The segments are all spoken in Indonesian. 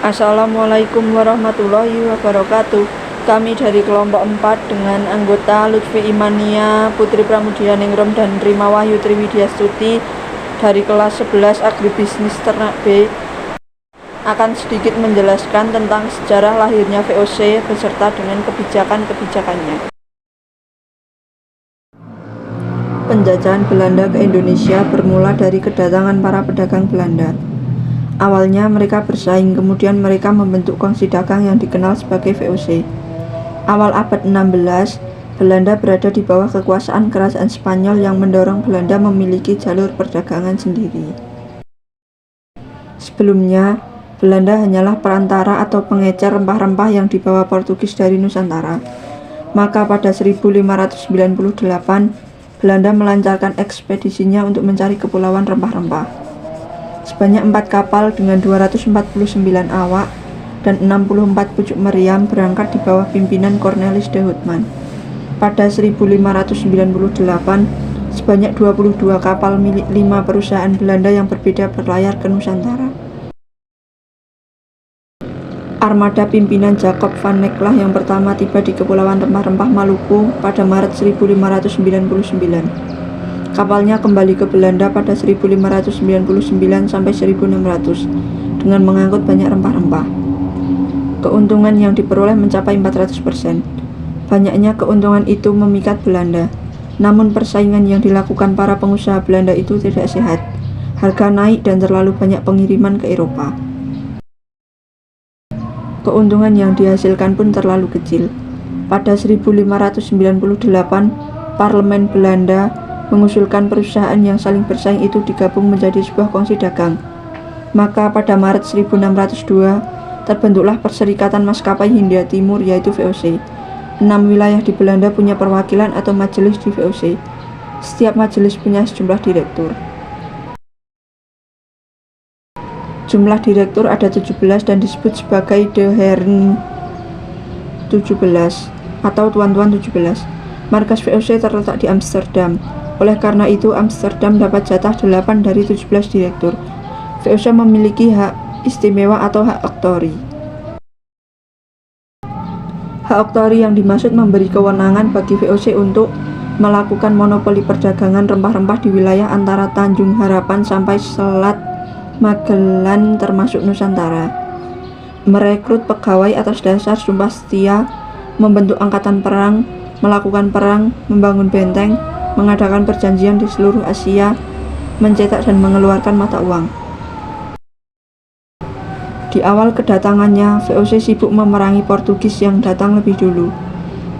Assalamualaikum warahmatullahi wabarakatuh. Kami dari kelompok 4 dengan anggota Lutfi Imania, Putri Pramudianingrum dan Rima Wahyu Triwidiastuti dari kelas 11 Agribisnis Ternak B akan sedikit menjelaskan tentang sejarah lahirnya VOC beserta dengan kebijakan-kebijakannya. Penjajahan Belanda ke Indonesia bermula dari kedatangan para pedagang Belanda. Awalnya mereka bersaing, kemudian mereka membentuk kongsi dagang yang dikenal sebagai VOC. Awal abad 16, Belanda berada di bawah kekuasaan kerajaan Spanyol yang mendorong Belanda memiliki jalur perdagangan sendiri. Sebelumnya, Belanda hanyalah perantara atau pengecer rempah-rempah yang dibawa Portugis dari Nusantara. Maka pada 1598, Belanda melancarkan ekspedisinya untuk mencari kepulauan rempah-rempah. Sebanyak 4 kapal dengan 249 awak dan 64 pucuk meriam berangkat di bawah pimpinan Cornelis de Houtman. Pada 1598, sebanyak 22 kapal milik 5 perusahaan Belanda yang berbeda berlayar ke Nusantara. Armada pimpinan Jacob van Neklah yang pertama tiba di Kepulauan Rempah-Rempah Maluku pada Maret 1599. Kapalnya kembali ke Belanda pada 1599 sampai 1600 dengan mengangkut banyak rempah-rempah. Keuntungan yang diperoleh mencapai 400%. Banyaknya keuntungan itu memikat Belanda. Namun persaingan yang dilakukan para pengusaha Belanda itu tidak sehat. Harga naik dan terlalu banyak pengiriman ke Eropa. Keuntungan yang dihasilkan pun terlalu kecil. Pada 1598, Parlemen Belanda mengusulkan perusahaan yang saling bersaing itu digabung menjadi sebuah kongsi dagang. Maka pada Maret 1602, terbentuklah Perserikatan Maskapai Hindia Timur yaitu VOC. 6 wilayah di Belanda punya perwakilan atau majelis di VOC. Setiap majelis punya sejumlah direktur. Jumlah direktur ada 17 dan disebut sebagai De Heren 17 atau Tuan-Tuan 17. Markas VOC terletak di Amsterdam. Oleh karena itu, Amsterdam dapat jatah 8 dari 17 direktur. VOC memiliki hak istimewa atau hak oktori. Hak oktori yang dimaksud memberi kewenangan bagi VOC untuk melakukan monopoli perdagangan rempah-rempah di wilayah antara Tanjung Harapan sampai Selat Magellan termasuk Nusantara. Merekrut pegawai atas dasar sumpah setia, membentuk angkatan perang, melakukan perang, membangun benteng, mengadakan perjanjian di seluruh Asia, mencetak dan mengeluarkan mata uang. Di awal kedatangannya, VOC sibuk memerangi Portugis yang datang lebih dulu.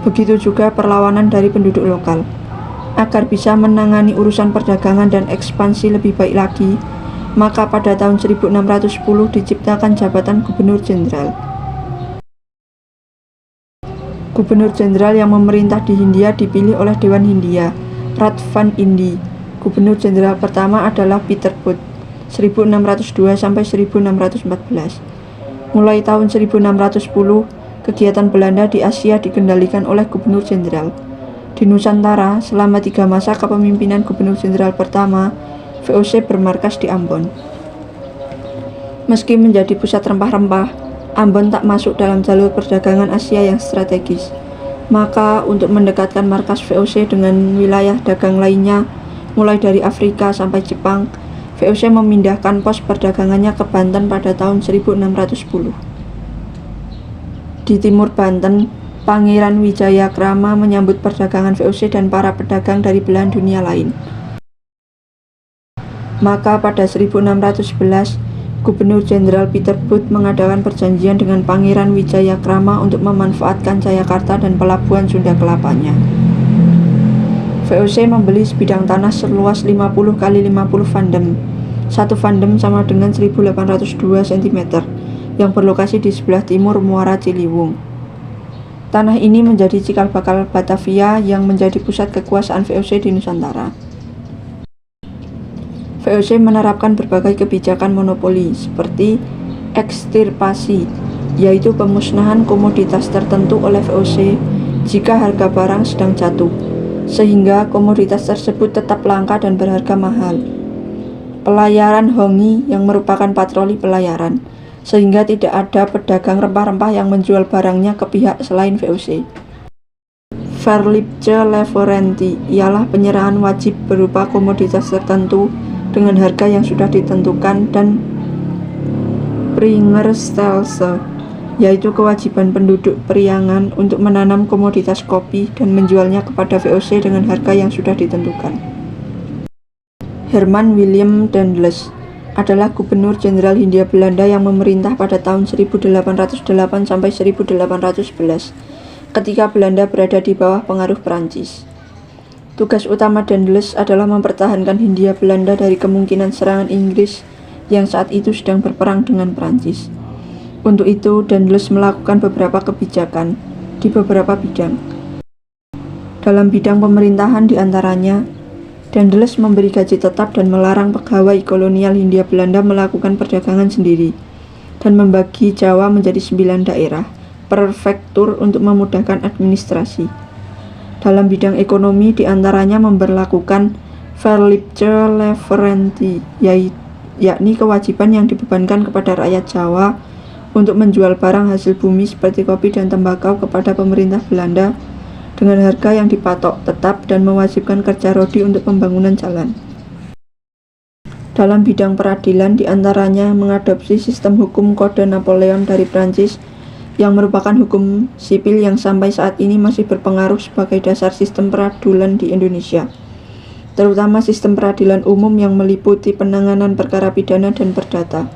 Begitu juga perlawanan dari penduduk lokal. Agar bisa menangani urusan perdagangan dan ekspansi lebih baik lagi, maka pada tahun 1610 diciptakan jabatan Gubernur Jenderal. Gubernur Jenderal yang memerintah di Hindia dipilih oleh Dewan Hindia, Raad van Indië. Gubernur Jenderal pertama adalah Pieter-Both, 1602 sampai 1614. Mulai tahun 1610, kegiatan Belanda di Asia dikendalikan oleh Gubernur Jenderal. Di Nusantara, selama 3 masa kepemimpinan Gubernur Jenderal pertama, VOC bermarkas di Ambon. Meski menjadi pusat rempah-rempah, Ambon tak masuk dalam jalur perdagangan Asia yang strategis. Maka untuk mendekatkan markas VOC dengan wilayah dagang lainnya, mulai dari Afrika sampai Jepang, VOC memindahkan pos perdagangannya ke Banten pada tahun 1610. Di timur Banten, Pangeran Wijayakrama menyambut perdagangan VOC dan para pedagang dari belahan dunia lain. Maka pada 1611, Gubernur Jenderal Pieter-Both mengadakan perjanjian dengan Pangeran Wijayakrama untuk memanfaatkan Jayakarta dan pelabuhan Sunda Kelapanya. VOC membeli sebidang tanah seluas 50 x 50 vandem. 1 vandem sama dengan 1802 cm yang berlokasi di sebelah timur Muara Ciliwung. Tanah ini menjadi cikal bakal Batavia yang menjadi pusat kekuasaan VOC di Nusantara. VOC menerapkan berbagai kebijakan monopoli seperti ekstirpasi, yaitu pemusnahan komoditas tertentu oleh VOC jika harga barang sedang jatuh, sehingga komoditas tersebut tetap langka dan berharga mahal. Pelayaran hongi yang merupakan patroli pelayaran. sehingga tidak ada pedagang rempah-rempah yang menjual barangnya ke pihak selain VOC. Verliebte Leverantie ialah penyerahan wajib berupa komoditas tertentu dengan harga yang sudah ditentukan, dan Pringerstelse, yaitu kewajiban penduduk Priangan untuk menanam komoditas kopi dan menjualnya kepada VOC dengan harga yang sudah ditentukan. Herman Willem Daendels adalah Gubernur Jenderal Hindia Belanda yang memerintah pada tahun 1808 sampai 1811. Ketika Belanda berada di bawah pengaruh Prancis. Tugas utama Daendels adalah mempertahankan Hindia Belanda dari kemungkinan serangan Inggris yang saat itu sedang berperang dengan Prancis. Untuk itu, Daendels melakukan beberapa kebijakan di beberapa bidang. Dalam bidang pemerintahan diantaranya, Daendels memberi gaji tetap dan melarang pegawai kolonial Hindia Belanda melakukan perdagangan sendiri, dan membagi Jawa menjadi 9 daerah prefektur untuk memudahkan administrasi. Dalam bidang ekonomi diantaranya memberlakukan Verliebte Leverantie, yakni kewajiban yang dibebankan kepada rakyat Jawa untuk menjual barang hasil bumi seperti kopi dan tembakau kepada pemerintah Belanda dengan harga yang dipatok tetap, dan mewajibkan kerja rodi untuk pembangunan jalan. Dalam bidang peradilan diantaranya mengadopsi sistem hukum Kode Napoleon dari Prancis yang merupakan hukum sipil yang sampai saat ini masih berpengaruh sebagai dasar sistem peradilan di Indonesia, terutama sistem peradilan umum yang meliputi penanganan perkara pidana dan perdata.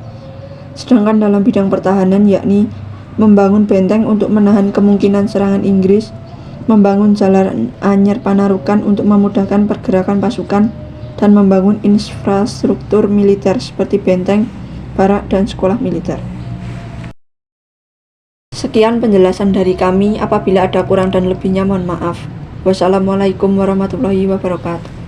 Sedangkan dalam bidang pertahanan, yakni membangun benteng untuk menahan kemungkinan serangan Inggris, membangun jalan anyar Panarukan untuk memudahkan pergerakan pasukan, dan membangun infrastruktur militer seperti benteng, barak, dan sekolah militer. Sekian penjelasan dari kami. Apabila ada kurang dan lebihnya mohon maaf. Wassalamualaikum warahmatullahi wabarakatuh.